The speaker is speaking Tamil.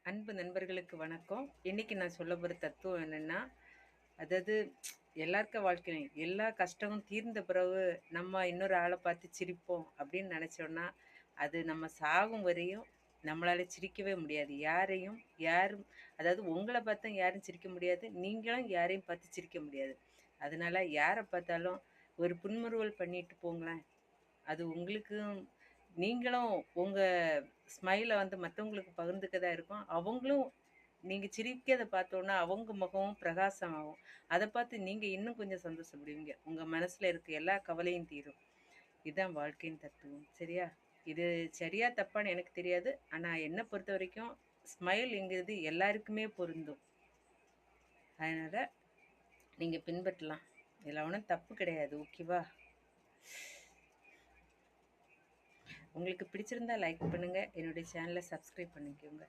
அன்பு நண்பர்களுக்கு வணக்கம். இன்னைக்கு நான் சொல்ல போற தத்துவம் என்னன்னா, அதாவது எல்லாருக்க வாழ்க்கையிலும் எல்லா கஷ்டமும் தீர்ந்த பிறகு நம்ம இன்னொரு ஆள பார்த்து சிரிப்போம் அப்படின்னு நெனைச்சோம்னா, அது நம்ம சாகும் வரையும் நம்மளால சிரிக்கவே முடியாது. யாரும் அதாவது உங்கள பார்த்தா யாரும் சிரிக்க முடியாது. நீங்களும் யாரையும் பார்த்து சிரிக்க முடியாது. அதனால யார பார்த்தாலும் ஒரு புன்முறுவல் பண்ணிட்டு போங்களேன். அது உங்களுக்கும் நீங்களும் உங்க ஸ்மைல வந்து மத்தவங்களுக்கு பகிர்ந்துக்கதா இருக்கும். அவங்களும் நீங்க சிரிக்கிறத பார்த்தோன்னா, அவங்க முகமும் பிரகாசமாகும். அத பார்த்து நீங்க இன்னும் கொஞ்சம் சந்தோஷப்படுவீங்க. உங்க மனசுல இருக்க எல்லா கவலையும் தீரும். இதுதான் வாழ்க்கையின் தத்துவம். சரியா? இது சரியா, தப்பான்னு எனக்கு தெரியாது. ஆனா என்ன பொறுத்தவரைக்கும் ஸ்மைல்ங்கிறது எல்லாருக்குமே பொருந்தும். அதனால நீங்க பின்பற்றலாம். இதுல ஒண்ணும் தப்பு கிடையாது. ஓகேவா? உங்களுக்கு பிடிச்சிருந்தா லைக் பண்ணுங்க. என்னுடைய சேனல சப்ஸ்கிரைப் பண்ணிக்கோங்க.